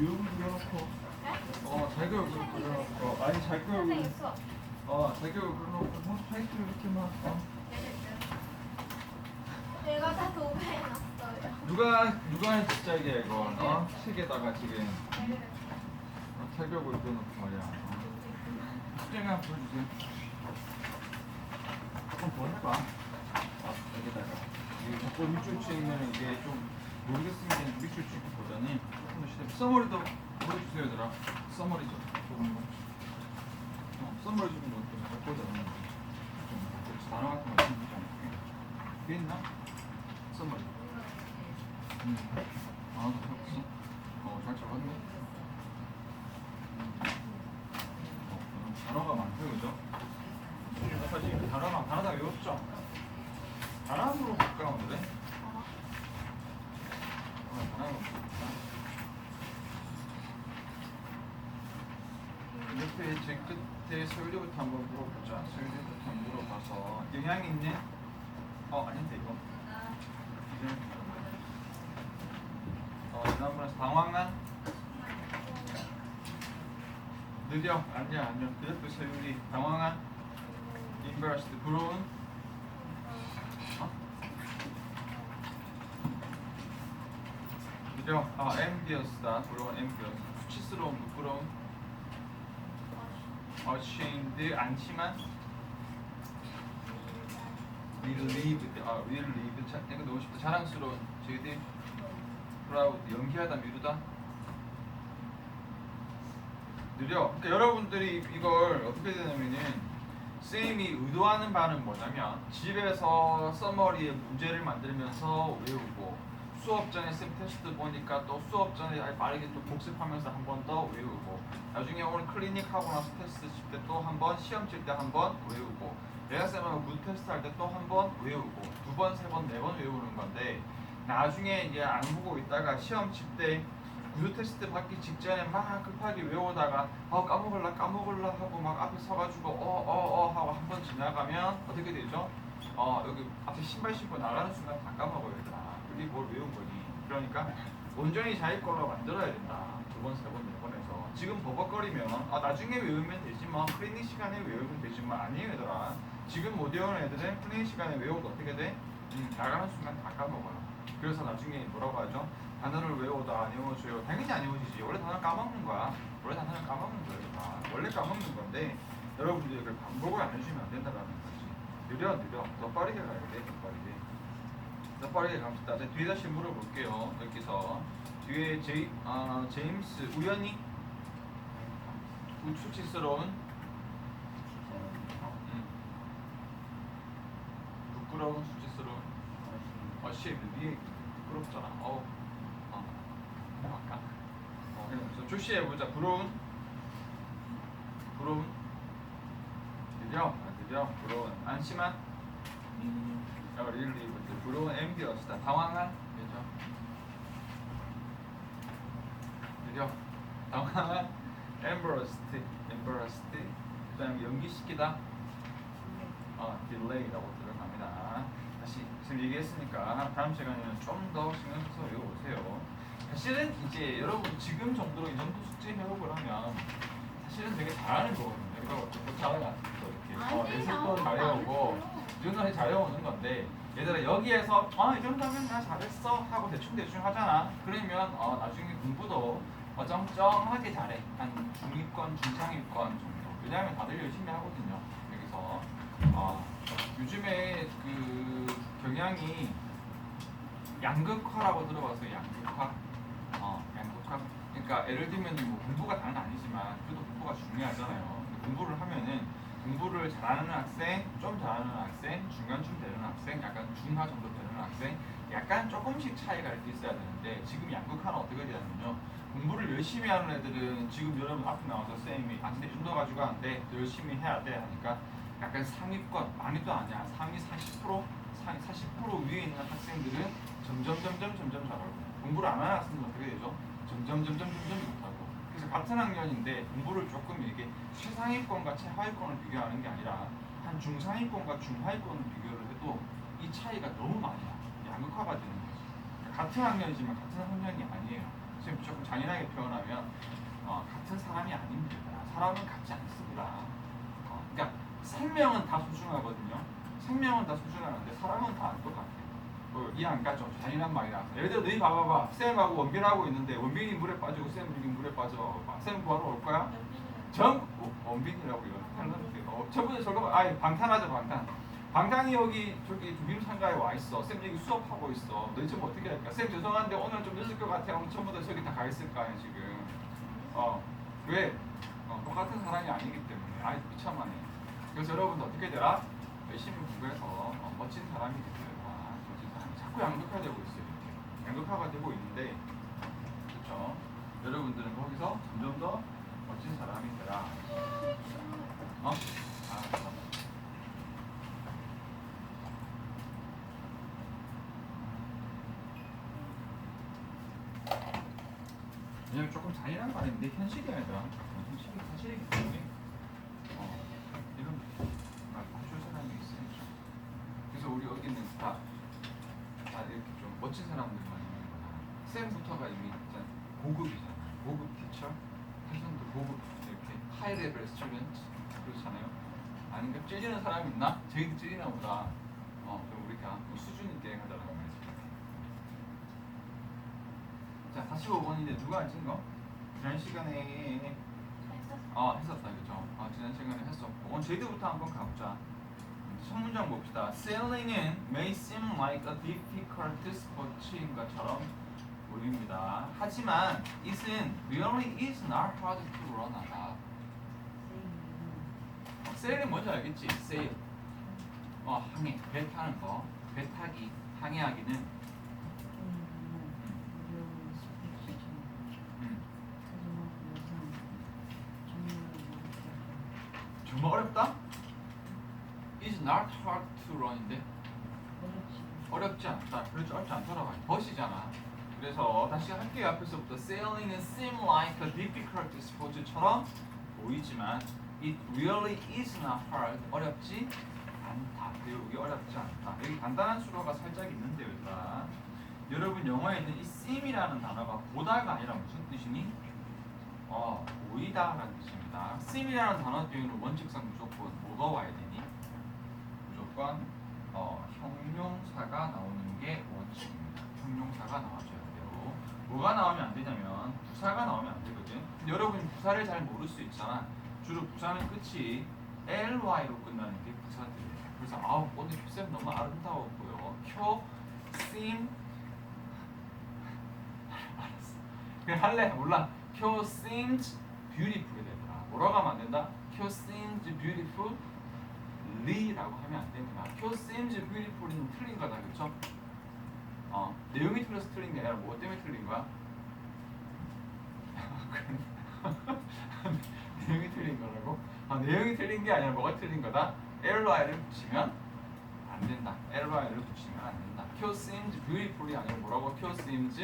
얼굴 그려놓고 자기 얼굴 그려놓고 아니 자기 얼굴 자기 얼굴 그려놓고 화이트 이렇게 막 내가 다 도배해놨어요. 누가 진짜 이게 이거 책에다가 지금 자기 얼굴 그려놓고 말이야 수정이 한번 보여주세요. 한번 더 해봐. 여기다가 이게 자꾸 밑줄 치면 이게 좀 모르겠으면 밑줄 치고 보자니 써머리도 보여주세요 얘들아. 써머리 좀 조금 써머리 좀 보자. 좀 단어 같은 거 좀 보자. 뒤에 있나? 써머리. 아, 없어. 잘 잡았네. 단어가 많죠, 그죠? 사실 단어가 다 외웠죠? 단어로 볼까 오늘은? 단어로 볼까? 옆에 제 끝에 서울대부터 한번 물어보자. 서울대부터 물어봐서 영향 있는? 아닌데 이거. 지난번에 당황한? 느려? 아니야. 그 옆에 서울이 당황한? embarrassed, 부러운? 느려? envious다. 부러운, envious. 수치스러운, 부끄러운? ashamed, 안심한? relieved, 이거 너무 쉽다. 자랑스러운, 저희들 proud, 연기하다, 미루다? 느려. 그러니까 여러분들이 이걸 어떻게 되냐면은 쌤이 의도하는 바는 뭐냐면 집에서 서머리에 문제를 만들면서 외우고 수업 전에 쌤 테스트 보니까 또 수업 전에 빠르게 또 복습하면서 한 번 더 외우고 나중에 오늘 클리닉 하고 나서 테스트 칠 때 또 한 번 시험 칠 때 한 번 외우고 내가 쌤하고 구두 테스트 할 때 또 한 번 외우고 두 번, 세 번, 네 번 외우는 건데 나중에 이제 안 보고 있다가 시험 칠 때 구두 테스트 받기 직전에 막 급하게 외우다가 까먹을라 하고 막 앞에 서가지고 하고 한 번 지나가면 어떻게 되죠? 여기 앞에 신발 신고 나가는 순간 다 까먹어요 얘들아. 그게 뭘 외운 거니? 그러니까 온전히 자기 걸로 만들어야 된다. 두 번, 세 번, 네 번 해서 지금 버벅거리면 나중에 외우면 되지만 클리닉 시간에 외우면 되지만 아니에요 얘들아. 지금 못 외우는 애들은 클리닉 시간에 외워도 어떻게 돼? 나가는 순간 다 까먹어요. 그래서 나중에 뭐라고 하죠? 단어를 외워도 안 외워져요. 당연히 안 외워지지. 원래 단어를 까먹는 거야. 원래 단어를 까먹는 거예요. 원래 까먹는 건데 여러분들이 이걸 반복을 안 해주면 안 된다는 거지. 느려. 더 빠르게 가야 돼. 더 빠르게 갑시다. 뒤에 다시 물어볼게요. 여기서 뒤에 제임스 우연히 수치스러운 부끄러운 수치스러운 위에 부끄럽잖아. 아까 조시해보자. 부러운 느려 부러운 안심한 부러운 envious다. 당황한 느려 당황한 embarrassed 그 다음에 연기시키다 delay라고 들어갑니다. 다시 지금 얘기했으니까 다음 시간에는 좀 더 신경 써서 외워보세요. 사실은 이제 여러분 지금 정도로 이 정도 숙제 해오고 하면 사실은 되게 잘하는 거거든요. 이거 잘하면 이렇게 예습도 잘 해오고 이 정도는 잘 해오는 건데 얘들아 여기에서 이 정도면 나 잘했어 하고 대충 하잖아. 그러면 나중에 공부도 어정쩡하게 잘해. 한 중위권, 중상위권 정도. 왜냐하면 다들 열심히 하거든요. 여기서 요즘에 그 경향이 양극화라고 들어봤어요. 양극화. 그러니까 예를 들면 뭐 공부가 다는 아니지만 그래도 공부가 중요하잖아요. 공부를 하면은 공부를 잘하는 학생, 좀 잘하는 학생, 중간쯤 되는 학생, 약간 중하 정도 되는 학생, 약간 조금씩 차이가 이렇게 있어야 되는데 지금 양극화는 어떻게 되냐면요. 공부를 열심히 하는 애들은 지금 여러분 앞에 나와서 쌤이 근데 이 정도 가지고 하는데 열심히 해야 돼 하니까 약간 상위권, 많이도 아니야. 상위 40%, 상위 40% 위에 있는 학생들은 점점 잘하고 공부를 안 하는 학생들은 어떻게 되죠? 점점 못하고. 그래서 같은 학년인데 공부를 조금 이렇게 최상위권과 최하위권을 비교하는 게 아니라 한 중상위권과 중하위권을 비교를 해도 이 차이가 너무 많이 나. 양극화가 되는 거지. 같은 학년이지만 같은 학년이 아니에요. 지금 조금 잔인하게 표현하면 같은 사람이 아닙니다. 사람은 같지 않습니다. 그러니까 생명은 다 소중하거든요. 생명은 다 소중하는데 사람은 다 안 똑같아요. 이해 안 가죠? 잔인한 말이라. 예를 들어 너희 봐봐봐. 쌤하고 원빈하고 있는데 원빈이 물에 빠지고 쌤 물에 빠져. 쌤 구하러 올 거야? 원빈이라고 이거 탤런트. 저번에 저거 방탄하자 방탄. 방탄이 여기 저기 미루 상가에 와 있어. 쌤 여기 수업하고 있어. 너희 좀 어떻게 할까? 쌤 죄송한데 오늘 좀 늦을 것 같아요. 오늘 전부 다 저기 다 가 있을 거 아니야 지금. 왜? 똑같은 사람이 아니기 때문에. 비참하네. 그래서 여러분도 어떻게 되라? 열심히 공부해서 멋진 사람이 되라. 멋진 사람. 자꾸 양극화되고 있어요. 이렇게. 양극화가 되고 있는데, 그렇죠? 여러분들은 거기서 점점 더 멋진 사람이 되라. 잠깐만. 왜냐면 조금 잔인한 말인데 현실이 아니라 현실이 사실이기 때문에 이런 말 봐줄 사람이 있으니까. 그래서 우리 여기는 다 이렇게 좀 멋진 사람들만 있는 거야. 쌤부터가 이미 일단 고급이잖아. 고급 티처, 학생도 고급 이렇게 하이 레벨 스튜던트 그렇잖아요. 아닌가 찔리는 사람이 있나? 저희도 찔리나 보다. 좀 우리가 수준 있게 하자라는 말이지. 자, 45번인데 누가 안 찐 거? 지난 시간에 했었다 그죠? 지난 시간에 했었고 오늘 제이드부터 한번 가보자. 첫 문장 봅시다. Sailing은 may seem like a difficult sport인 것처럼 보입니다. 하지만 it은 really is not hard to run 하다. sail이 뭔지 알겠지? sail. 항해, 배 타는 거. 배 타기, 항해하기는 정말 어렵다? Is not hard to run인데 어렵지 않다. 그렇지 어렵지 않더라고. 버시잖아. 그래서 다시 할게요. 앞에서부터 Sailing은 seem like a difficult sport처럼 보이지만 it really is not hard. 어렵지 않다. 배우기 어렵지 않다. 여기 간단한 수로가 살짝 있는데요. 일단 여러분 영어에 있는 이 seem이라는 단어가 보다가 아니라 무슨 뜻이니? 보이다라는 뜻입니다. seem이라는 단어 뒤에는 원칙상 무조건 뭐가 와야 되니? 무조건 형용사가 나오는 게 원칙입니다. 형용사가 나와줘야 돼요. 뭐가 나오면 안 되냐면 부사가 나오면 안 되거든. 근데 여러분 부사를 잘 모를 수 있잖아. 주로 부사는 끝이 ly로 끝나는 게 부사들이에요. 그래서 오늘 쌤 너무 아름다워 보여. seem 알았어. 그냥 할래? 몰라. seems beautiful이 되더라. 뭐라고 하면 안 된다? seems beautifully라고 하면 안 됩니다. seems beautifully는 틀린 거다, 그렇죠? 내용이 틀려서 틀린 게 아니라 뭐 때문에 틀린 거야? 내용이 틀린 거라고? 내용이 틀린 게 아니라 뭐가 틀린 거다? ly를 붙이면 안 된다. ly를 붙이면 안 된다. seems beautifully 아니라 뭐라고? seems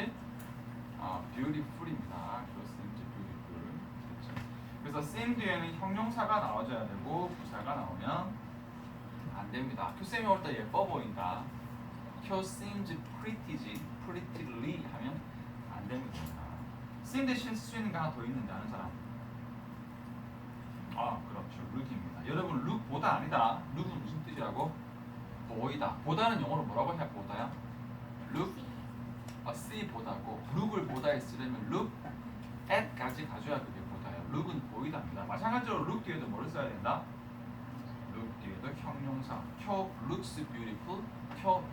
beautiful입니다. seems beautiful. 그렇죠. 그래서 seem 뒤에는 형용사가 나와줘야 되고 부사가 나오면 안 됩니다. 쌤이 올 때 예뻐 보인다. seems prettily 하면 안 됩니다. seem 대신 쓸 수 있는 게 하나 더 있는데 아는 사람? 그렇죠. look입니다. 여러분 look 보다 아니다. look은 무슨 뜻이라고? 보이다. 보다는 영어로 뭐라고 해야 보다야? look see 보다고 look을 보다에 쓰려면 look at까지 가져야 그게 보다예요. look은 보이다입니다. 마찬가지로 look 뒤에도 뭐를 써야 된다? look 뒤에도 형용사 looks beautiful,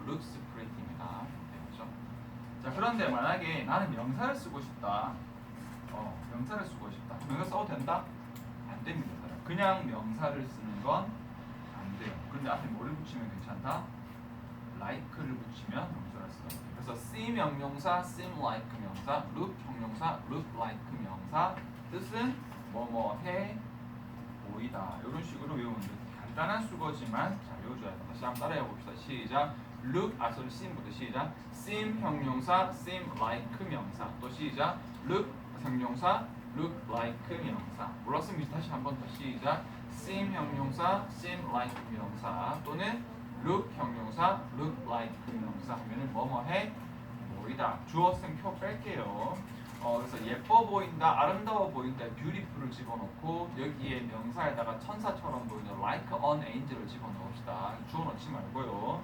looks pretty입니다. 됐죠? 자, 그런데 만약에 나는 명사를 쓰고 싶다. 명사를 쓰고 싶다. 명사 써도 된다? 안 됩니다. 그냥 명사를 쓰는 건 안 돼요. 그런데 앞에 뭐를 붙이면 괜찮다? like를 붙이면 명사를 쓰는 거예요. 그래서 seem 형용사, seem like 명사, look 형용사, look like 명사. 뜻은 뭐뭐해 보이다. 이런 식으로 외우면 돼요. 간단한 수거지만 잘 외워줘야 된다. 다시 한번 따라해 봅시다. 시작. look seem부터 시작. seem 형용사, seem like 명사. 또 시작. look 형용사, look like 명사. 몰랐으면 다시 한번 더 시작. seem 형용사, seem like 명사. 또는 look 형용사, look like 명사 하면은 뭐뭐해 보이다. 주어쓴 표 뺄게요. 그래서 예뻐 보인다, 아름다워 보인다, beautiful을 집어넣고 여기에 명사에다가 천사처럼 보이는 like an angel을 집어넣읍시다. 주어 넣지 말고요.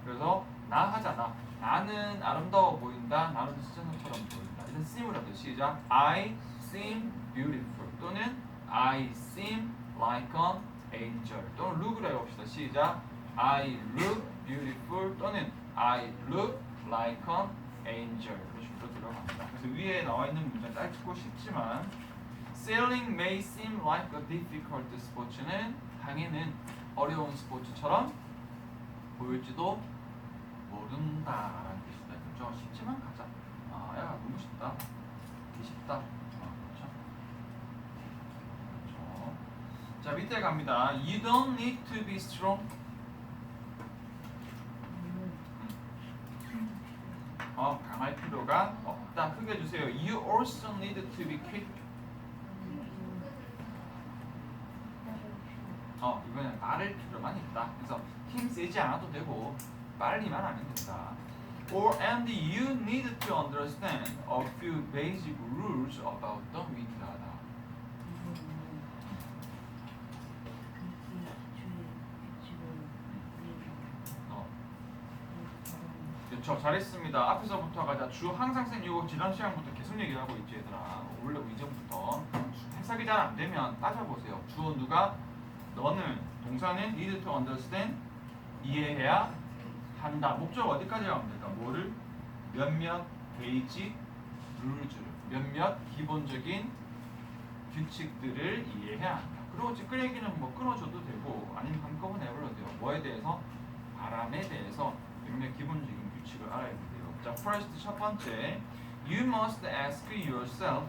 그래서 나 하잖아. 나는 아름다워 보인다. 나는 천사처럼 보인다. 일단 seem을 하듯 시작. I seem beautiful 또는 I seem like an angel 또는 look을 해봅시다. 시작. I look beautiful 또는 I look like an angel 이런 식으로 들어갑니다. 그래서 위에 나와 있는 문장 짧고 쉽지만 Sailing may seem like a difficult sports는 당연히 어려운 스포츠처럼 보일지도 모른다라는 뜻이다. 그렇죠? 쉽지만 가자. 야 너무 쉽다. 되게 쉽다. 그렇죠? 그렇죠. 자 밑에 갑니다. You don't need to be strong. 강할 필요가 없다. 크게 해주세요. You also need to be quick. 이거는 빠를 필요만 있다. 그래서 힘 세지 않아도 되고 빨리만 하면 된다. Or and you need to understand a few basic rules about the 위기하다. 그렇죠. 잘했습니다. 앞에서부터 가자. 주 항상 쌤 이거 지난 시간부터 계속 얘기하고 있지 얘들아. 원래 이전부터 해석이 잘 안 되면 따져보세요. 주어 누가? 너는 동사는 need to understand 이해해야 한다. 목적 어디까지 가면 될까? 뭐를? 몇몇 베이직 룰즈를 몇몇 기본적인 규칙들을 이해해야 한다. 그리고 끌 얘기는 뭐 끊어줘도 되고 아니면 한꺼번에 해버려도 돼요. 뭐에 대해서? 바람에 대해서 몇몇 기본적인 규칙을 알아야 돼요. 자, first 첫 번째, you must ask yourself,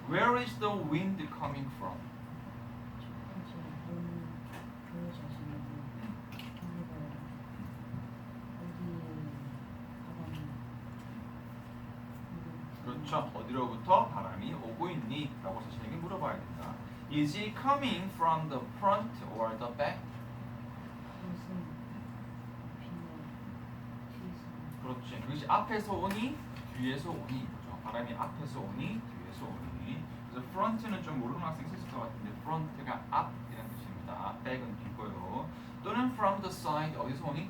where is the wind coming from? 그렇죠. 어디로부터 바람이 오고 있니? 라고 자신에게 물어봐야 된다. Is it coming from the front or the back? 그렇지. 그것이 앞에서 오니 뒤에서 오니 이거죠. 바람이 앞에서 오니 뒤에서 오니. 그래서 front는 좀 모르는 학생 있을 것 같은데 front가 앞이라는 뜻입니다. back은 뒤고요. 또는 from the side 어디서 오니?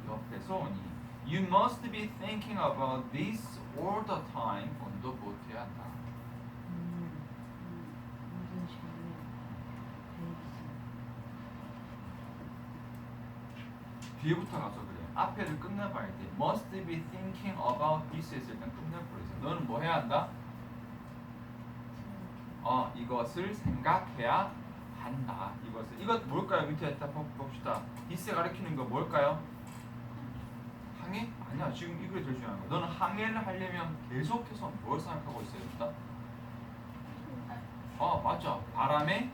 옆에서 오니. You must be thinking about this all the time on the boat 해야 한다. 뒤에부터 가서 그래. 앞에를 끝내봐야 돼. Must be thinking about this 했을 땐 끝내버리세요. 너는 뭐 해야 한다? 이것을 생각해야 한다. 이것 뭘까요? 밑에 딱 봅시다. this 가리키는 거 뭘까요? 항해? 아니야. 지금 이거에 제일 중요한 거. 너는 항해를 하려면 계속해서 뭘 생각하고 있어야 된다? 맞아. 바람의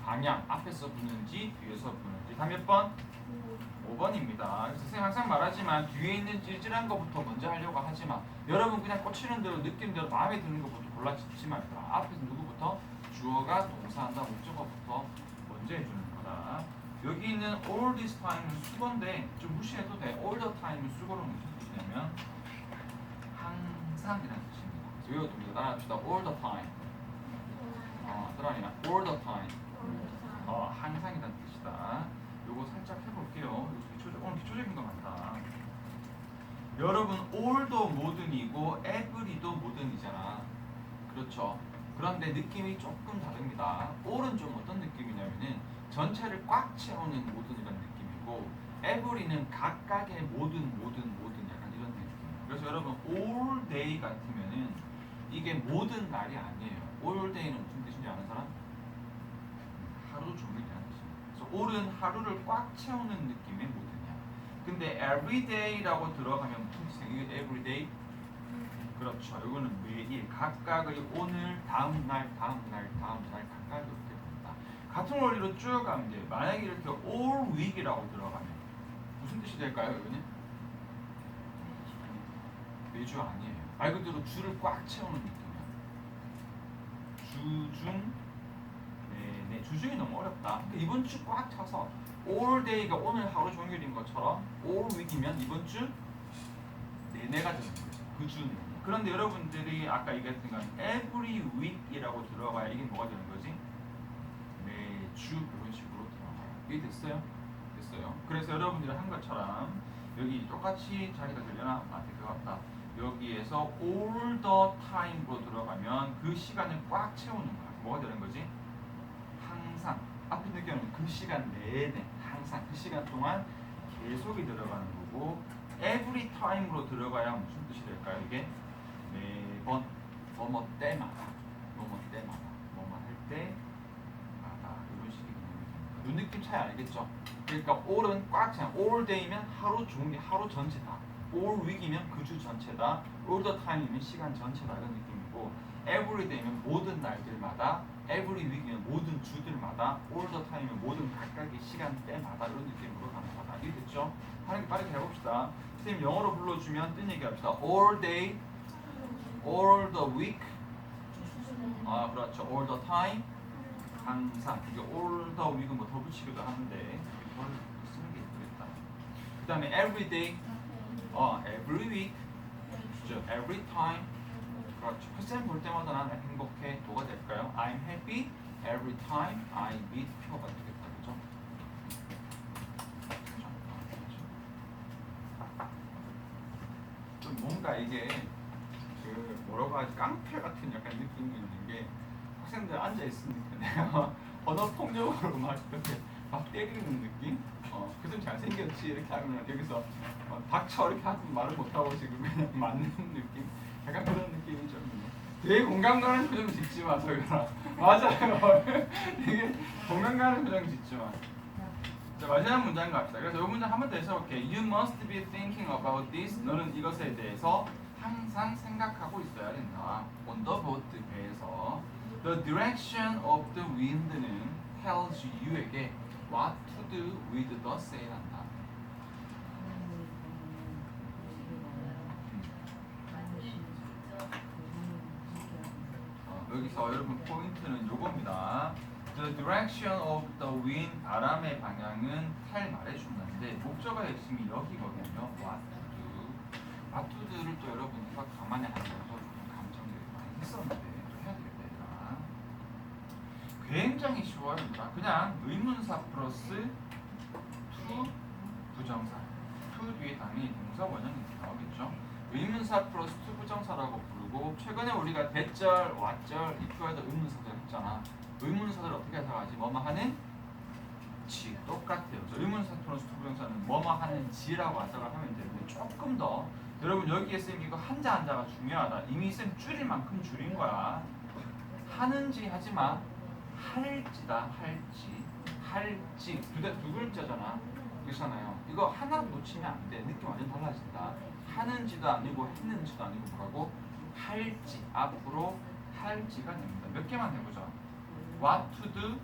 방향. 앞에서 부는지 뒤에서 부는지. 다음 몇 번? 5번입니다. 그래서 선생님 항상 말하지만 뒤에 있는 찔찔한 것부터 먼저 하려고 하지 마. 여러분 그냥 꽂히는 대로 느낌대로 마음에 드는 것부터 골라 짓지 말더라. 앞에서 누구부터? 주어가 동사한다. 목적어부터 먼저 해주는 거다. 여기 있는 all this time은 수거인데 좀 무시해도 돼. all the time은 수거로 무슨 뜻이냐면 항상이라는 뜻입니다. 그래서 외워둡니다. 따라합시다. all the time. 따라하냐? all the time. 항상이라는 뜻이다. 요거 살짝 해볼게요. 오늘 기초적인 거 같다. 여러분 all도 모든이고 every도 모든이잖아. 그렇죠. 그런데 느낌이 조금 다릅니다. all은 좀 어떤 느낌이냐면은 전체를 꽉 채우는 모든이라는 느낌이고 every는 각각의 모든 약간 이런 느낌. 그래서 여러분 all day 같으면은 이게 모든 날이 아니에요. all day는 무슨 뜻인지 아는 사람? 하루 종일이라는 뜻입니다. 그래서 all은 하루를 꽉 채우는 느낌의 모든이야. 근데 everyday라고 들어가면 무슨 뜻이에요? 이게 everyday? 그렇죠. 이거는 매일 각각의 오늘, 다음 날 각각 이렇게 됩니다. 같은 원리로 쭉 가면 돼요. 만약에 이렇게 all week이라고 들어가면 무슨 뜻이 될까요, 여러분? 매주 아니에요. 말 그대로 주를 꽉 채우는 느낌이야. 주중 내내 주중이 너무 어렵다. 그러니까 이번 주 꽉 차서 all day가 오늘 하루 종일인 것처럼 all week이면 이번 주 내내가 되는 거죠. 그 주 내내. 그런데 여러분들이 아까 얘기했던 건 every week이라고 들어가야 이게 뭐가 되는 거지? 매주 그런 식으로 들어가요. 이게 됐어요? 됐어요. 그래서 여러분들이 한 것처럼 여기 똑같이 자리가 되려나? 아, 될 것 같다. 여기에서 all the time로 들어가면 그 시간을 꽉 채우는 거야. 뭐가 되는 거지? 항상 앞에 느껴는 그 시간 내내 항상 그 시간 동안 계속이 들어가는 거고 every time로 들어가야 무슨 뜻이 될까요? 이게 매번 뭐뭐 때마다 뭐뭐 때마다 뭐뭐 할 때마다 이런 식의 개념이 됩니다. 이 느낌 차이 알겠죠? 그러니까 all은 꽉 차요. all day면 하루 종일 하루 전체다. all week이면 그 주 전체다. all the time이면 시간 전체다 이런 느낌이고 every day면 모든 날들마다 every week이면 모든 주들마다 all the time이면 모든 각각의 시간대마다 이런 느낌으로 가는 거다. 이해됐죠? 하는 게 빠르게 해봅시다. 선생님 영어로 불러주면 뜬 얘기 합시다. all day, all the week, 아 그렇죠. all the time, 항상. 이게 all the week은 뭐 더 붙이기도 하는데 이걸 쓰는 게 예쁘겠다. 그 다음에 every day, every week, 그렇죠. every time. 그렇죠. 쌤 볼 때마다 나는 행복해. 뭐가 될까요? I'm happy every time I meet 표가 되겠다. 그죠? 좀 뭔가 이게 그 뭐라고 하지? 깡패 같은 약간 느낌이 있는 게 학생들 앉아 있으니까 내가 언어 폭력으로 막 이렇게 막 때리는 느낌? 그좀 잘생겼지 이렇게 하면 여기서 닥쳐 이렇게 하면 말을 못하고 지금 그냥 맞는 느낌? 약간 그런 느낌이 좀 있네. 되게 공감 가는 표정 짓지 마, 서윤아. 맞아요. 되게 공감 가는 표정 짓지 마. 자, 마지막 문장 갑시다. 그래서 이 문장 한 번 더 해석할게. You must be thinking about this. 너는 이것에 대해서 항상 생각하고 있어야 된다. On the boat, 배에서. The direction of the wind는 tells you에게 what to do with the sail 한다. 여기서 여러분 포인트는 요겁니다. The direction of the wind, 바람의 방향은 tell 말해준다는데 목적어 핵심이 여기거든요. What to do. What to do를 또 여러분 이거 가만히 하면서 조금 감정들이 많이 했었는데 또 해야 되겠다 얘들아. 굉장히 쉬워요. 그냥 의문사 플러스 to 부정사. to 뒤에 당연히 동사 원형이 나오겠죠. 의문사 플러스 to 부정사라고 부르고 최근에 우리가 대절, 왓절, if에도 의문사절 했잖아. 의문사들 어떻게 해석하지? 뭐뭐 하는 지 똑같아요. 의문사 플러스 to 부정사는 뭐뭐 하는 지라고 해석을 하면 되는데 조금 더 여러분 여기에 쌤 이거 한자 한자가 중요하다. 이미 쌤 줄일 만큼 줄인 거야. 하는지 하지마. 할지다. 할지 두 글자잖아. 그렇잖아요. 이거 하나 놓치면 안 돼. 느낌 완전 달라진다. 하는지도 아니고 했는지도 아니고 뭐라고? 할지. 앞으로 할지가 됩니다. 몇 개만 해보자. What to do?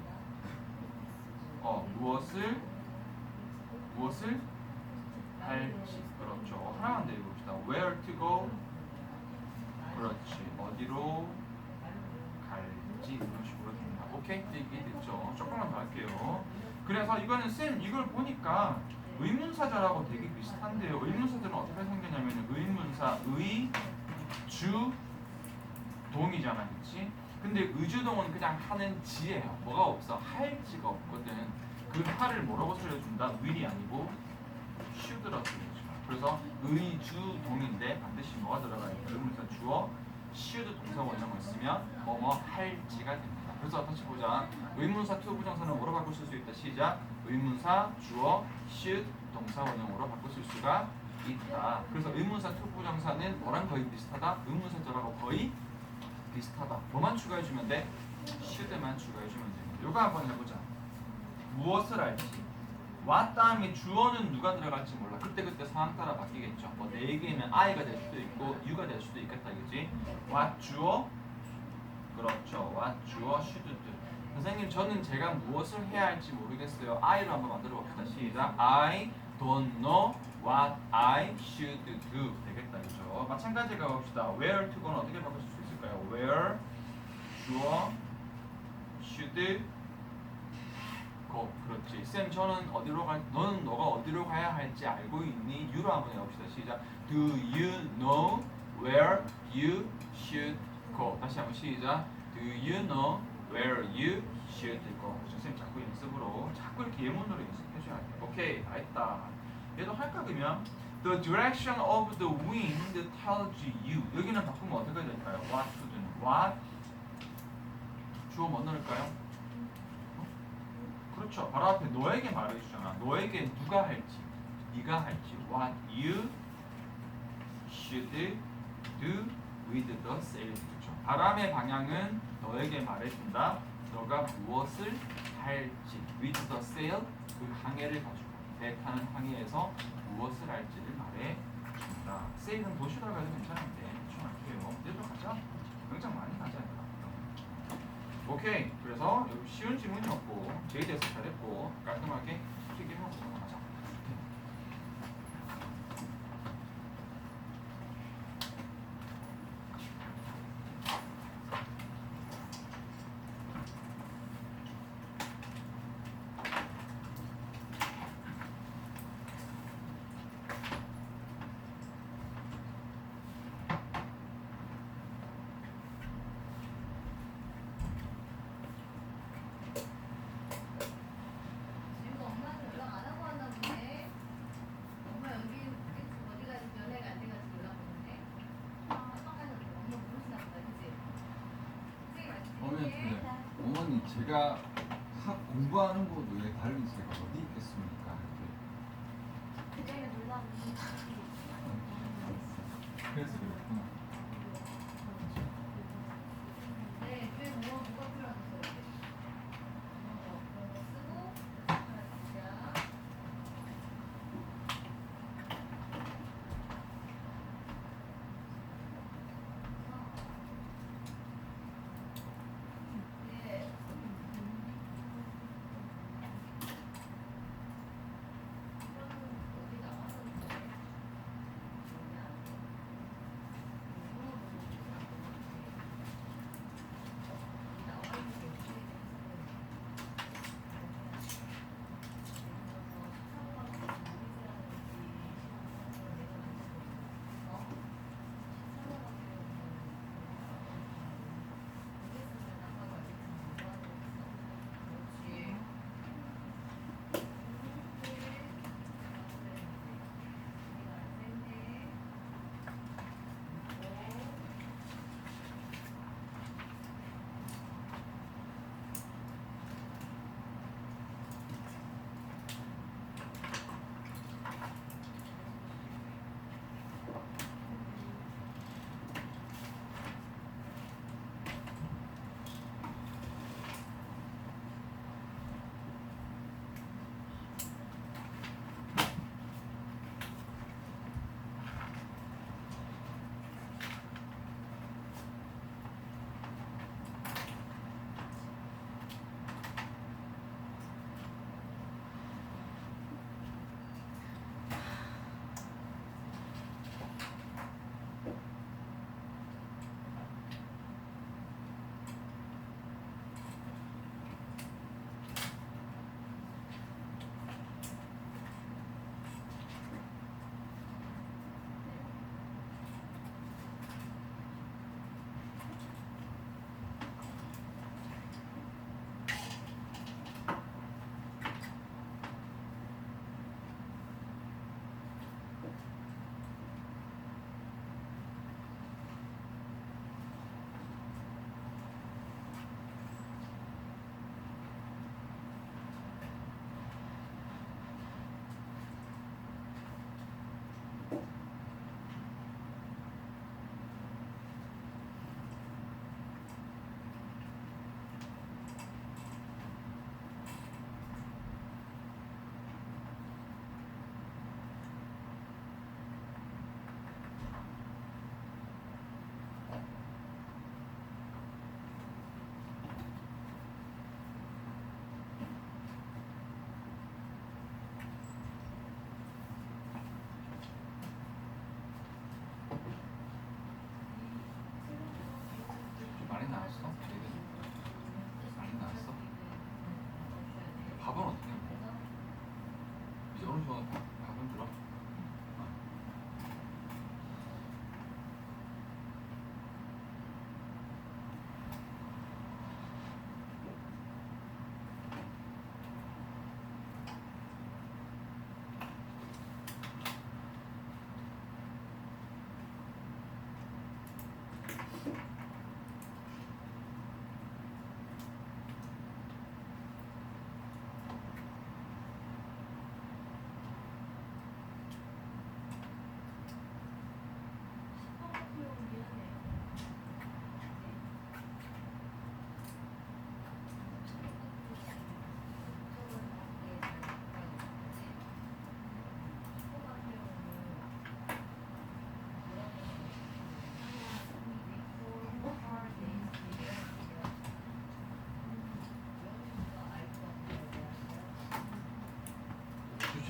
무엇을 할지. 그렇죠. 하나만 더 해봅시다. Where to go? 그렇지. 어디로 갈지. 이런 식으로 됩니다. 오케이? 이해됐죠? 조금만 더 할게요. 그래서 이거는 쌤 이걸 보니까 의문사절하고 되게 비슷한데요. 의문사절은 어떻게 생겼냐면 의문사 의, 주, 동이잖아. 그치? 근데 의주동은 그냥 하는 지예요. 뭐가 없어? 할지가 없거든. 그 할을 뭐라고 살려준다? will이 아니고 should라고 살려줘. 그래서 의주동인데 반드시 뭐가 들어가야 돼? 의문사 주어 should 동사 원형을 쓰면 뭐뭐 할지가 됩니다. 그래서 다시 보자. 의문사 to 부정사는 뭐로 바꿀 수 있다. 시작. 의문사 주어 should 동사 원형으로 바꿀 수가 있다. 그래서 의문사 to 부정사는 뭐랑 거의 비슷하다. 의문사절하고 거의 비슷하다. 뭐만 추가해주면 돼? should만 추가해주면 됩니다. 요거 한번 해보자. 무엇을 알지? what 다음에 주어는 누가 들어갈지 몰라. 그때그때 상황 따라 바뀌겠죠. 뭐 내 얘기는 I가 될 수도 있고 U가 될 수도 있겠다. 그지? what 주어? 그렇죠. what 주어 should do. 선생님 저는 제가 무엇을 해야 할지 모르겠어요. I로 한번 만들어 봅시다. 시작. I don't know what I should do. 되겠다. 그죠? 마찬가지로 가봅시다. where to go는 어떻게 바꿀 수 있을까요? where 주어 should go. 그렇지. 쌤 저는 어디로 갈 너는 너가 어디로 가야 할지 알고 있니? U로 한번 해봅시다. 시작. Do you know where you should go? 다시 한번 시작. Do you know where you should go? 선생님 자꾸 연습으로 자꾸 이렇게 예문으로 연습해줘야 돼. 오케이, 다 했다. 얘도 할까 그러면? The direction of the wind tells you. 여기는 바꾸면 어떻게 될까요? What to do? What? 주어 뭐 넣을까요? 그렇죠. 바로 앞에 너에게 말해주잖아. 너에게 누가 할지, 네가 할지. What you should do with the sail. 그렇죠. 바람의 방향은 너에게 말해준다. 너가 무엇을 할지. With the sail, 그 항해를 가지고 배 타는 항해에서 무엇을 할지를 말해준다. sail은 도시 들어가도 괜찮은데 중학교에 얘도 가자. 굉장히 많이 가자. 오케이. 그래서 여기 쉬운 질문이었고 제에 대해서 잘했고 깔끔하게 필기하고 넘어가자. 지금 엄마는 연락 안 하고 왔나 보네. 엄마 여기 어디 가서 연애가 안 돼가지고 연락 오는데. 아빠가 엄마 모르시나 보다, 그치? 선생님 말씀 어머니 제가 공부하는 곳 외에 다른 제가 어디 있겠습니까? 그전에 놀랐는데. 그래서 그렇구나. 네, 왜 뭐가 필요하겠어요? 그런 거 쓰고 하나 진짜. 네. 어디 나왔었는데? 뭐냐?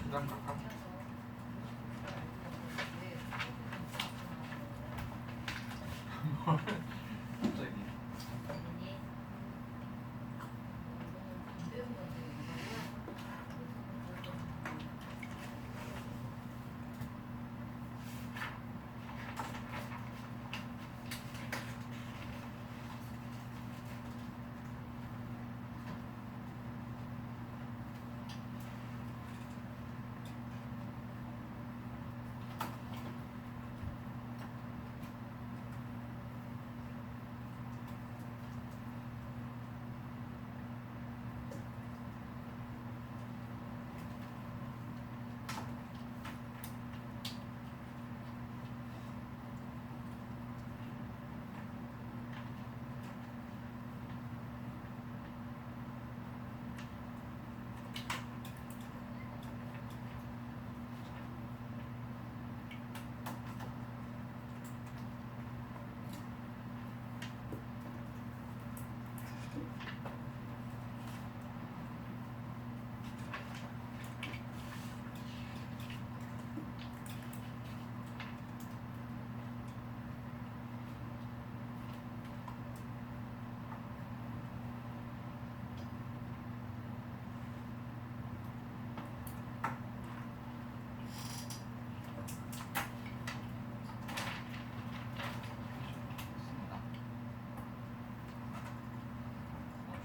시간 갈까? 갑자기.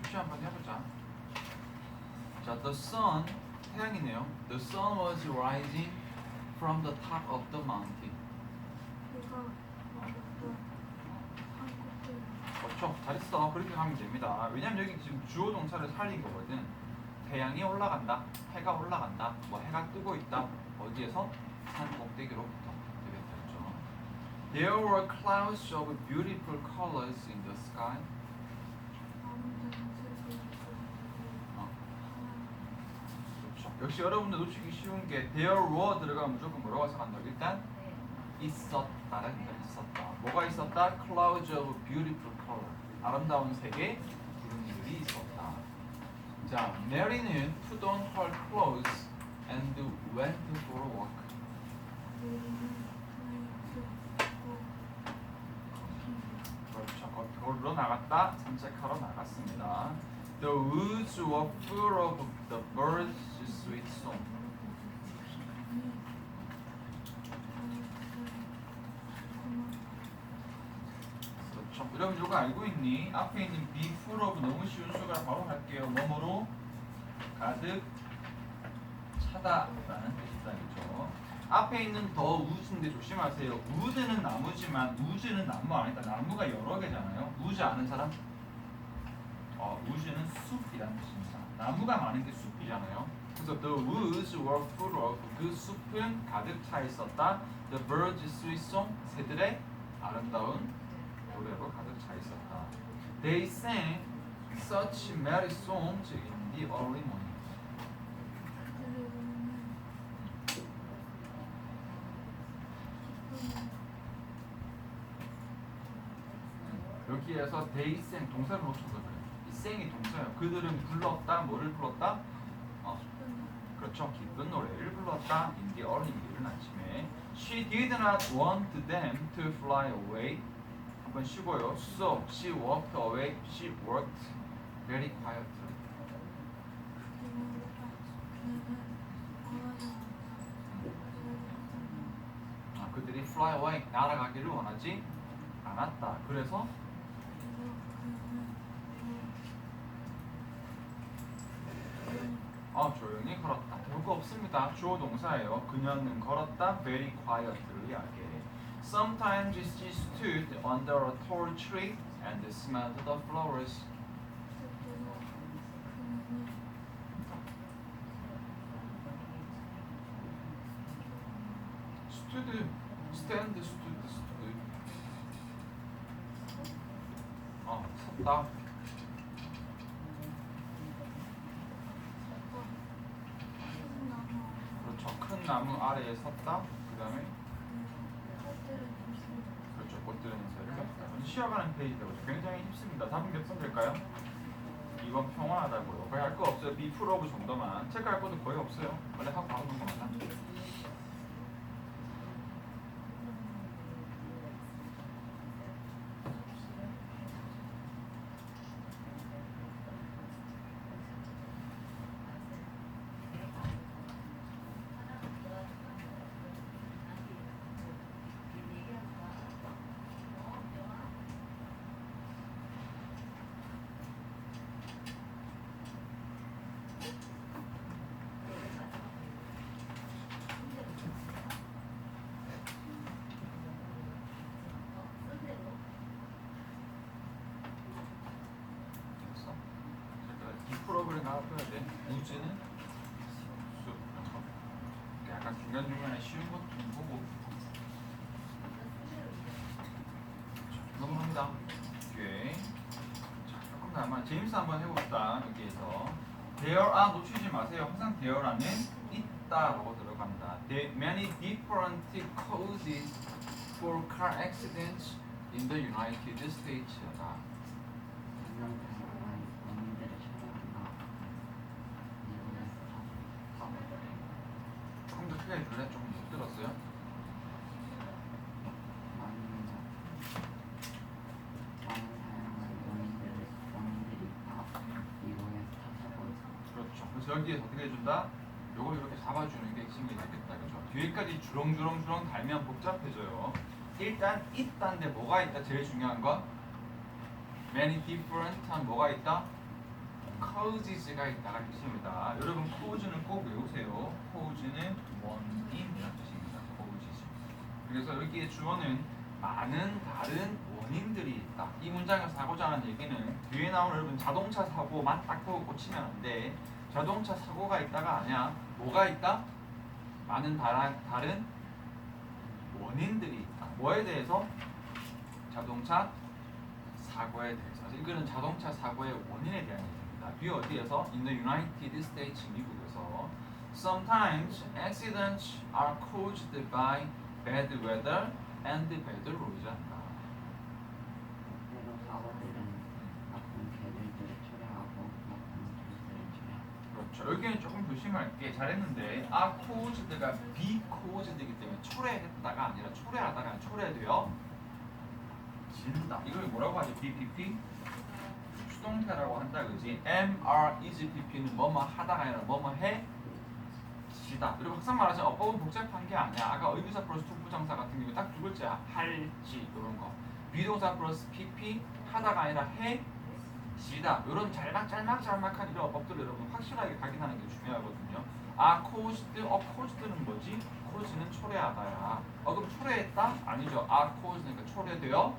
주시 한번 해보자. 자, the sun 태양이네요. The sun was rising from the top of the mountain. 이거 어렵고 한국들 그렇죠. 잘했어. 그렇게 가면 됩니다. 왜냐면 여기 지금 주어 동사를 살린 거거든. 태양이 올라간다. 해가 올라간다. 뭐 해가 뜨고 있다. 어디에서? 산 꼭대기로부터. 되겠죠. There were clouds of beautiful colors in the sky. 그렇죠. 역시 여러분들 놓치기 쉬운 게 there were 들어가면 무조건 뭐라고 생각한다고? 일단 있었다라는 게 있었다. 뭐가 있었다? Clouds of beautiful color. 아름다운 색의 구름들이 있었다. 자, Mary는 put on her clothes and went for a walk. 그렇죠. 걸으러 나갔다. 산책하러 나갔습니다. The woods were full of the birds' sweet song. 그렇죠. 여러분 이거 알고 있니? 앞에 있는 be full of 너무 쉬운 수가 바로 할게요. 뭐뭐로 가득 차다라는 뜻이죠. 앞에 있는 더 우즈인데 조심하세요. 우즈는 나무지만 우즈는 나무 아니다. 나무가 여러 개잖아요. 우즈 아는 사람? 우즈는 숲이라는 뜻입니다. 나무가 많은 게 숲이잖아요. 그래서 the woods were full of 그 숲은 가득 차 있었다. The birds' sweet song 새들의 아름다운 노래로 가득 차 있었다. They sang such merry songs in the early morning. 여기에서 they sang 동사를 놓쳐서 그래요. 이 sing이 동사예요. 그들은 불렀다. 뭐를 불렀다? 그렇죠. 기쁜 노래를 불렀다. In the early 이른 아침에. She did not want them to fly away. 한번 쉬고요. So she walked away. She worked very quietly. 그들이 fly away 날아가기를 원하지 않았다. 그래서 조용히 걸었다. 별거 없습니다. 주어 동사예요. 그녀는 걸었다. Very quietly 하게. Sometimes she stood under a tall tree and smelled the flowers. stood, stand, stood. 섰다. 그렇죠. 큰 나무 아래에 섰다. 그 다음에 그렇죠. 꽃들은 인사를 폈다. 쉬어가는 페이지 되고 굉장히 쉽습니다. 답은 몇 번 될까요? 이번 평온하다고요. 거의 할 거 없어요. 없어요. be full of 정도만. 체크할 것도 거의 없어요. 원래 하고 바로 넘어간다. 됐어? 이 프로그램 나와줘야 돼. 우즈는 수 이런 거. 약간 중간 중간에 쉬운 것도 좀 보고. 자, 넘어갑니다. 뒤에. 자, 조금 더 한번 제임스 한번 해봅시다. 여기에서 there 놓치지 마세요. 항상 there 안에 있다라고 들어갑니다. There are many different causes for car accidents in the United States다. 조금 더 크게 해줄래? 조금 못 들었어요? 그렇죠. 그래서 여기에서 어떻게 해준다? 요걸 이렇게 잡아주는 게 핵심이 되겠다. 그죠? 뒤에까지 주렁주렁주렁 달면 복잡해져요. 일단 있다인데 뭐가 있다? 제일 중요한 건 many different 한 뭐가 있다? causes가 있다가 뜻입니다. 여러분 cause는 꼭 외우세요. cause는 원인이라는 뜻입니다. causes. 그래서 여기에 주어는 많은 다른 원인들이 있다. 이 문장에서 하고자 하는 얘기는 뒤에 나오는 여러분 자동차 사고만 딱 보고 꽂히면 안 돼. 자동차 사고가 있다가 아니야. 뭐가 있다? 많은 다른 원인들이 있다. 뭐에 대해서? 자동차 사고에 대해서. 이거는 자동차 사고의 원인에 대한 얘기입니다. 뒤에 어디에서? In the United States, 미국에서 Sometimes accidents are caused by bad weather and bad roads. 그렇죠. 여기는 조금 조심할게. 잘했는데 caused가 be caused이기 때문에 초래했다가 아니라 초래하다가 초래되어 진다. 이걸 뭐라고 하죠? BPP? 수동태라고 한다, 그지? is PP는 뭐뭐 하다가 아니라 뭐뭐 해 지다. 그리고 항상 말하자면 어법은 복잡한 게 아니야. 아까 의비사 플러스 투부정사 같은 경우 딱 두 글자야. 할지 이런 거. 비동사 플러스 PP 하다가 아니라 해 지다. 이런 짤막짤막한 이런 어법들을 여러분 확실하게 각인하는 게 중요하거든요. caused는 뭐지? cause는 초래하다야. 그럼 초래했다? 아니죠. cause니까 초래되어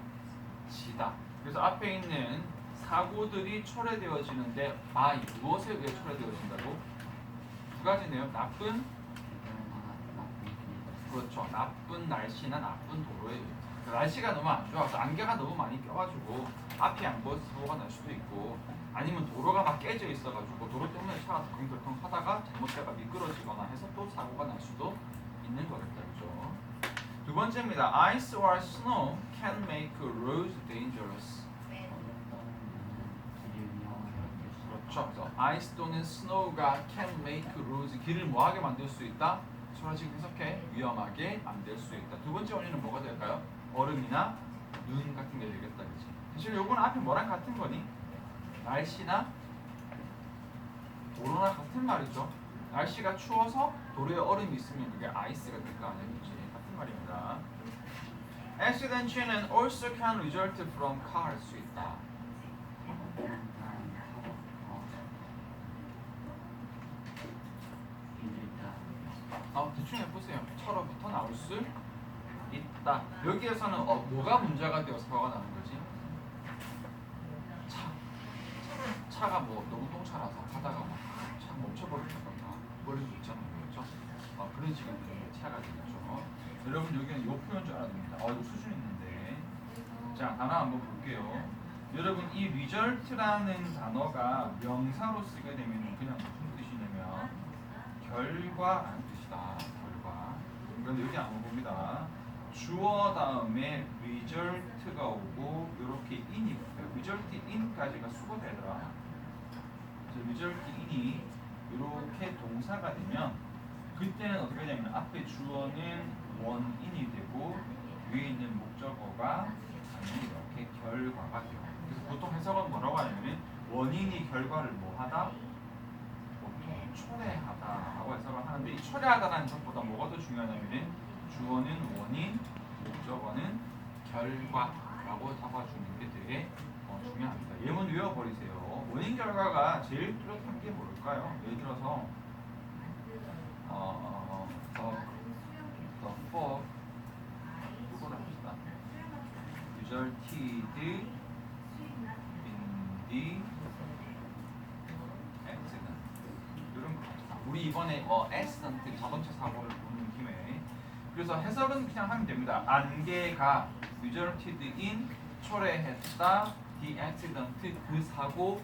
지다. 그래서 앞에 있는 사고들이 초래되어지는데 무엇에 의해 초래되어진다고? 두 가지네요. 나쁜 그렇죠. 나쁜 날씨나 나쁜 도로에 의해. 날씨가 너무 안 좋아서 안개가 너무 많이 껴가지고 앞이 안 보여서 사고가 날 수도 있고, 아니면 도로가 막 깨져 있어가지고 도로 때문에 차가 덜컹덜컹 하다가 잘못되다가 미끄러지거나 해서 또 사고가 날 수도 있는 거겠다, 그죠? 두 번째입니다. Ice or snow can make roads dangerous. 그렇죠. 그래서 ice 또는 snow가 can make roads, 길을 뭐하게 만들 수 있다? 소라 지금 해석해. 위험하게 만들 수 있다. 두 번째 원인은 뭐가 될까요? 얼음이나 눈 같은 게 되겠다, 그치? 사실 요거는 앞에 뭐랑 같은 거니? 날씨나 도로나 같은 말이죠. 날씨가 추워서 도로에 얼음이 있으면 그게 아이스가 될 거 아니야, 그치? 같은 말입니다. Accident는 also can result from car 할 수 있다. 대충 해보세요. 차로부터 나올 수 있다. 여기에서는 뭐가 문제가 되어서 사고가 나는 거지? 차가 뭐 너무 똥차라서 가다가 막 차 멈춰버린다던가 버릴 수 있잖아요, 그렇죠? 그런 식의 차가 되겠죠. 여러분 여기는 요 표현 줄 알아야 됩니다. 이거 수준 있는데. 자, 단어 한번 볼게요. 여러분 이 result라는 단어가 명사로 쓰게 되면 그냥 무슨 뜻이냐면 결과라는 뜻이다. 결과. 그런데 여기 한번 봅니다. 주어 다음에 result가 오고 이렇게 in이 붙어요. result in까지가 수거되더라. result in이 이렇게 동사가 되면 그때는 어떻게 되냐면 앞에 주어는 원인이 되고 위에 있는 목적어가 당연히 이렇게 결과가 돼요. 그래서 보통 해석은 뭐라고 하냐면 원인이 결과를 뭐하다? 보통 초래하다라고 해석을 하는데 이 초래하다라는 것보다 뭐가 더 중요하냐면 주어는 원인, 목적어는 결과라고 잡아주는 게 되게 중요합니다. 예문 외워버리세요. 원인 결과가 제일 뚜렷한 게 뭘까요? 예를 들어서 the fog 이거를 합시다. resulted in the accident. 이런 거. 우리 이번에 accident 자동차 사고를 보는 김에 그래서 해석은 그냥 하면 됩니다. 안개가 resulted in 초래했다 the accident 그 사고를.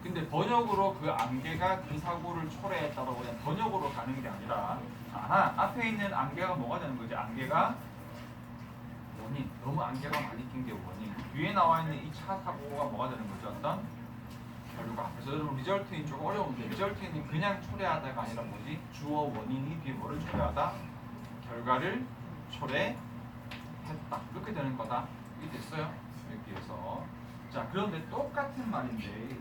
근데 번역으로 그 안개가 그 사고를 초래했다고 그냥 번역으로 가는 게 아니라 앞에 있는 안개가 뭐가 되는 거지? 안개가 원인. 너무 안개가 많이 낀 게 원인. 뒤에 나와 있는 이 차 사고가 뭐가 되는 거죠? 어떤 결과. 그래서 여러분 리절트인 조금 어려운데 리절트인은 그냥 초래하다가 아니라 뭐지? 주어 원인이 뒤에 뭐를 초래하다? 결과를 초래했다. 이렇게 되는 거다. 이게 됐어요? 이렇게 해서 자 그런데 똑같은 말인데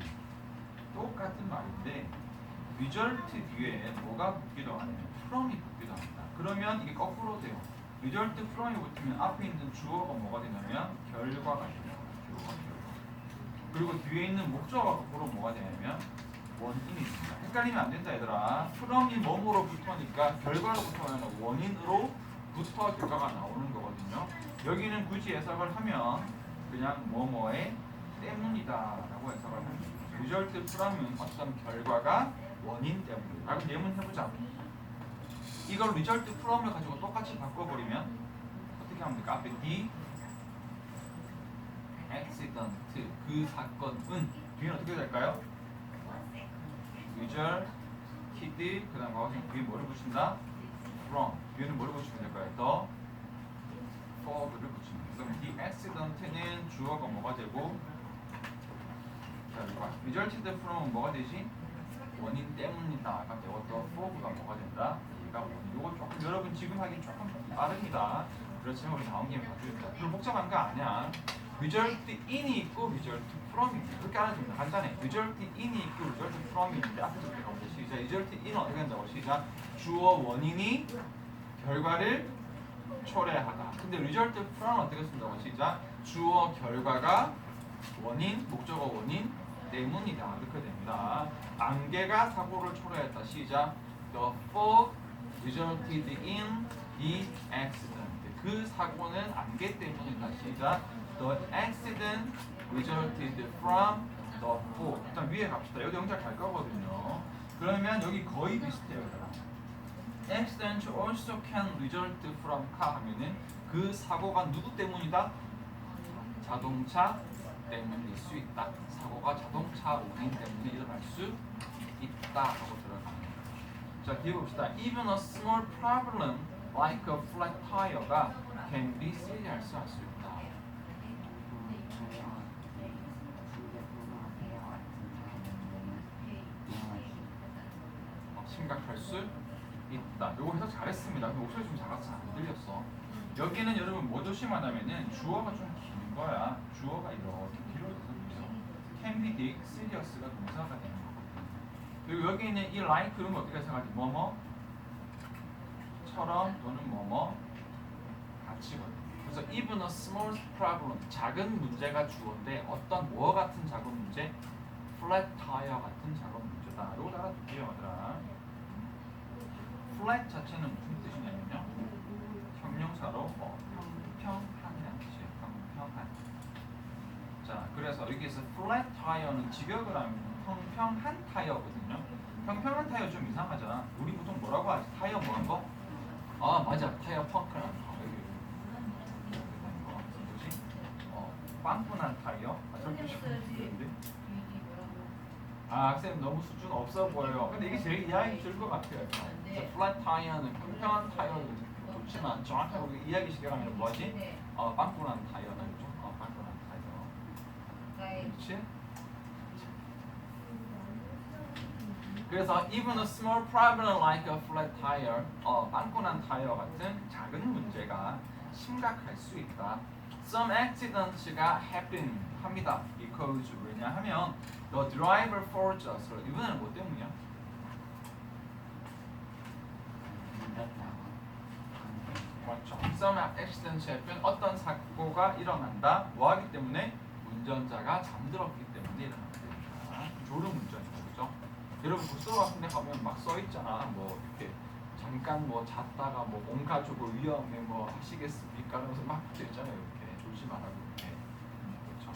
result 뒤에 뭐가 붙기도 하냐면 from이 붙기도 합니다. 그러면 이게 거꾸로 돼요. result from이 붙으면 앞에 있는 주어가 뭐가 되냐면 결과가 돼요. 결과. 그리고 뒤에 있는 목적어가 거꾸로 뭐가 되냐면 원인이 있습니다. 헷갈리면 안 된다 얘들아. from이 뭐뭐로 붙으니까 결과로 붙으면 원인으로 붙어 결과가 나오는 거거든요. 여기는 굳이 해석을 하면 그냥 뭐뭐의 때문이다라고 해석을 합니다. result from은 어떤 결과가 원인 때문이다. 그럼 예문 해보자. 이걸 result from을 가지고 똑같이 바꿔버리면 어떻게 합니까? 앞에 the accident 그 사건은 뒤에는 어떻게 될까요? resulted 그 다음 과거식 뒤에 뭐를 붙인다? from 뒤에는 뭐를 붙이면 될까요? the fog를 붙이면 돼요. 그럼 the accident는 주어가 뭐가 되고 결과 resulted from은 뭐가 되지? 원인 때문이다. 아까 배웠던 fog가 뭐가 된다? 얘가 원인. 이거 조금 여러분 지금 하긴 조금 빠릅니다. 그렇지만 우리 다음 기회에 봐주겠다. 그럼 복잡한 거 아니야. result in이 있고 result from이 있고 그렇게 알아줍니다. 간단해. result in이 있고 result from이 있는데 앞에서 이렇게 가보자. 시작. result in은 어떻게 한다고? 시작. 주어 원인이 결과를 초래하다. 근데 result from은 어떻게 쓴다고? 시작. 주어 결과가 원인, 목적어 원인 때문이다. 이렇게 됩니다. 안개가 사고를 초래했다. 시작. The fog resulted in the accident. 그 사고는 안개 때문이다. 시작. The accident resulted from the fog. 일단 위에 갑시다. 여기 영작 갈 거거든요. 그러면 여기 거의 비슷해요. Accident also can result from car 하면은 그 사고가 누구 때문이다? 자동차 때문일 수 있다. 사고가 자동차 원인 때문에 일어날 수 있다라고 들어갑니다. 자, 뒤에 봅시다. Even a small problem like a flat tire가 can be serious 할 수 있다. 심각할 수 있다. 요거 해석 잘했습니다. 목소리 좀 작아서 안 들렸어. 여기는 여러분 뭐 조심하냐면은 주어가 좀 긴 거야. 주어가 이렇게 길어져서 그래요. Can be big, serious가 동사가 되는 거거든요. 그리고 여기 있는 이 like 그런 거 어떻게 생각하지? 뭐뭐처럼 또는 뭐뭐 같이거든요. 그래서 even a small problem, 작은 문제가 주어인데 어떤 뭐 같은 작은 문제? flat tire 같은 작은 문제다. 요거 알아둘게요, 얘들아. flat 자체는 무슨 뜻이냐면요. 형용사로 평평한이라는 뜻이에요. 평평한. 자, 그래서 여기에서 flat tire는 직역을 하면 평평한 타이어거든요. 평평한 타이어 좀 이상하잖아. 우리 보통 뭐라고 하지? 타이어 뭐한 거? 아, 맞아. 타이어 펑크라는 거. 뭐지? 빵꾸난 타이어? 저렇게 싶은데. 아, 쌤 너무 수준 없어 보여요. 근데 이게 제일 이해하기 쉬울 것 같아요. 플랫 타이어는 평평한 타이어는 좋지만 정확하게 우리가 이야기 시켜가면 뭐지? 빵꾸난 타이어는 좀 빵꾸난 타이어. 그렇지? 그래서 even a small problem like a flat tire, 빵꾸난 타이어 같은 작은 문제가 심각할 수 있다. Some accidents가 happen 합니다. Because 왜냐하면 the driver falls asleep. 이번에는 뭐 때문이야? 그렇죠. Some accidents happen. 어떤 사고가 일어난다. 뭐하기 때문에? 운전자가 잠들었기 때문에 일어나게 됩니다. 졸음 운전이죠, 그죠? 여러분 고속도로 같은데 가면 막 써 있잖아. 뭐 이렇게 잠깐 뭐 잤다가 뭐 온 가족을 위험에 뭐 하시겠습니까? 그러면서 막 붙여 있잖아요. 이렇게 졸지 말라고 이렇게. 그렇죠.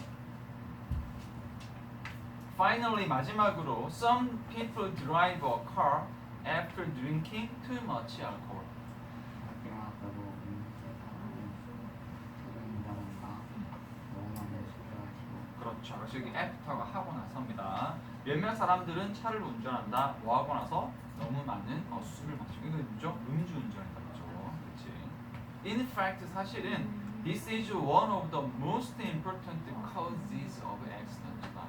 Finally 마지막으로 some people drive a car after drinking too much alcohol. 그렇죠. 그래서 여기 after가 하고 나서입니다. 몇몇 사람들은 차를 운전한다. 뭐 하고 나서 너무 많은 술을 마시고 이거 뭐죠? 음주운전이다, 그죠? 그렇지. In fact, 사실은 this is one of the most important causes of accident다.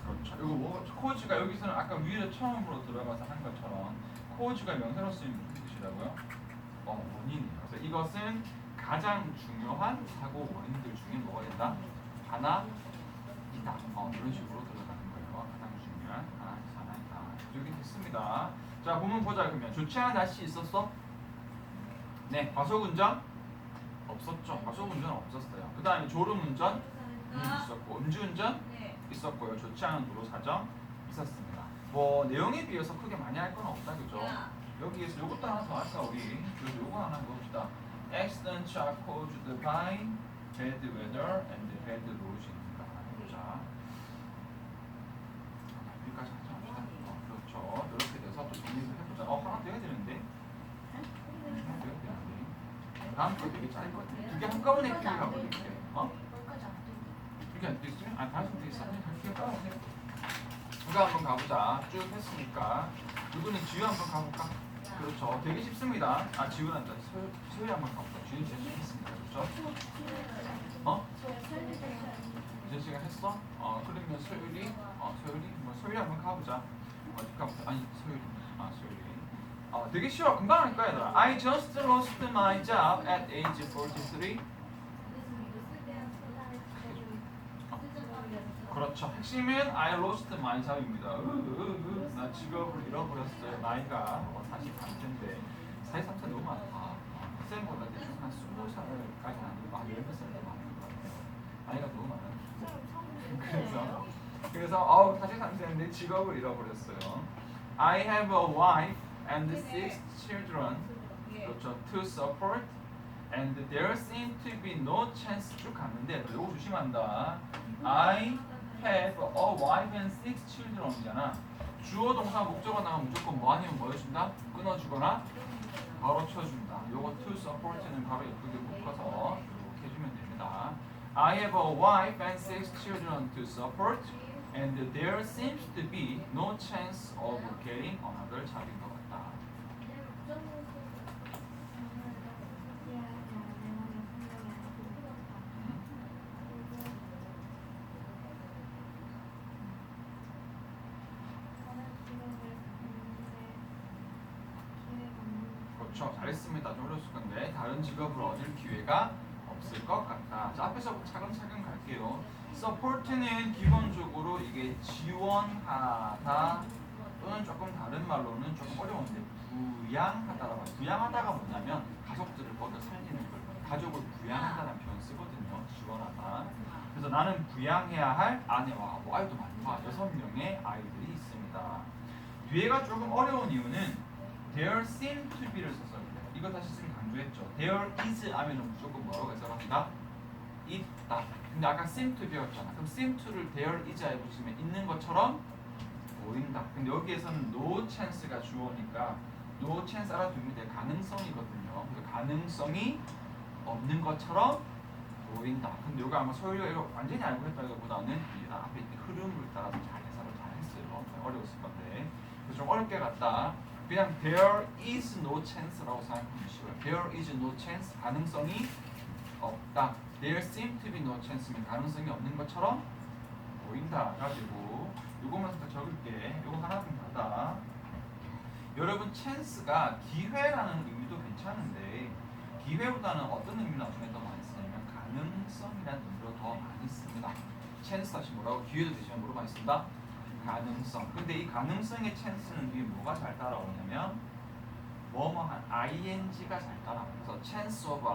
그렇죠. 이거 뭐 코즈가 여기서는 아까 위에 처음으로 들어가서 한 것처럼 코즈가 명사로 쓰이는 무슨 뜻이라고요? 원인이에요. 그래서 이것은 가장 중요한 사고 원인들 중에 뭐가 된다? 하나이다. 이런 식으로 들어가는 거예요. 가장 중요한 하나이다. 여기 됐습니다. 자, 보면 보자. 그러면 좋지 않은 날씨 있었어? 네, 과속운전 없었죠. 과속운전 없었어요. 그 다음에 졸음운전 있었고, 음주운전 네. 있었고요. 좋지 않은 도로 사정 있었습니다. 뭐 내용에 비해서 크게 많이 할 건 없다, 그죠? 여기에서 요것도 하나 더 할까 우리? 그래서 요거 하나 봅시다. Accidents are caused by bad weather and bad roads입니다. 자, 여기까지 하자. 그렇죠. 이렇게 돼서 또 정리를 해보자. 하나 더 해야 되는데. 하나 더 해야 되는데. 다음 거 되게 짧을 것 같아. 두 개 한꺼번에 크게 가버릴게. 이게 안 되지? 다시 돼 있어. 그냥 까보세요. 누가 한번 가보자. 쭉 했으니까. 누구는 지우 한번 가볼까? 그렇죠. 되게 쉽습니다. 지우란다. 소율이 한번 가보자. 지우 진짜 쉽습니다. 그렇죠? 이제 시간 했어? 그러면 소율이, 소율이 한번 가보자. 어디 가보자. 아니, 소율이. 되게 쉬워. 금방 할 거야, 얘들아. I just lost my job at age 43. 그렇죠. 핵심은 I lost my job입니다. 나 직업을 잃어버렸어요. 나이가 43세인데 43세 너무 많다. 쌤보다 대충 한 20살까지는 아니고 한 10살 더 많은 것 같아요. 나이가 너무 많아요. 그래서 43세인데 직업을 잃어버렸어요. I have a wife and 6 children. 그렇죠. To support and there seems to be no chance 쭉 갔는데 이거 조심한다. I have a wife and 6 children이잖아. 주어 동사 목적어 나오면 무조건 뭐 아니면 뭐 해준다? 끊어주거나 바로 쳐준다. 요거 to support는 바로 예쁘게 묶어서 이렇게 해주면 됩니다. I have a wife and 6 children to support and there seems to be no chance of getting another job인 것 같다. 그렇죠. 잘했습니다. 좀 어려웠을 건데 다른 직업을 얻을 기회가 없을 것 같다. 자, 앞에서 차근차근 갈게요. support는 기본적으로 이게 지원하다 또는 조금 다른 말로는 조금 어려운데 부양하다라고 해요. 부양하다가 뭐냐면 가족들을 먼저 살리는 걸 가족을 부양한다는 표현 쓰거든요. 지원하다. 그래서 나는 부양해야 할 아내와 아이도 많다. 6명의 아이들이 있습니다. 뒤에가 조금 어려운 이유는 there seem to be를 써서 그래요. 이거 다시 쓰면 강조했죠. there is 하면은 무조건 뭐라고 해석합니다? 있다. 근데 아까 seem to 배웠잖아. 그럼 seem to를 there is에 붙이면 있는 것처럼 보인다. 근데 여기에서는 no chance가 주어니까 no chance 알아두면 돼. 가능성이거든요. 그래서 가능성이 없는 것처럼 보인다. 근데 이거 아마 소유가 이거 완전히 알고 했다기보다는 이 앞에 있는 흐름을 따라서 잘 해석을 잘 했어요. 어려웠을 건데. 그래서 좀 어렵게 갔다. 그냥 there is no chance라고 생각하면 쉬워요. There is no chance 가능성이 없다. There seem to be no chance면 가능성이 없는 것처럼 보인다 가지고 요것만 살짝 적을게. 요거 하나는 다다. 여러분 chance가 기회라는 의미도 괜찮은데 기회보다는 어떤 의미 나중에 더 많이 쓰냐면 가능성이라는 의미로 더 많이 씁니다. chance 다시 뭐라고 기회도 대신 뭐로 많이 쓴다? 가능성. 근데 이 가능성의 chance는 위에 뭐가 잘 따라오냐면 뭐뭐한 ing가 잘 따라와요. 그래서 chance of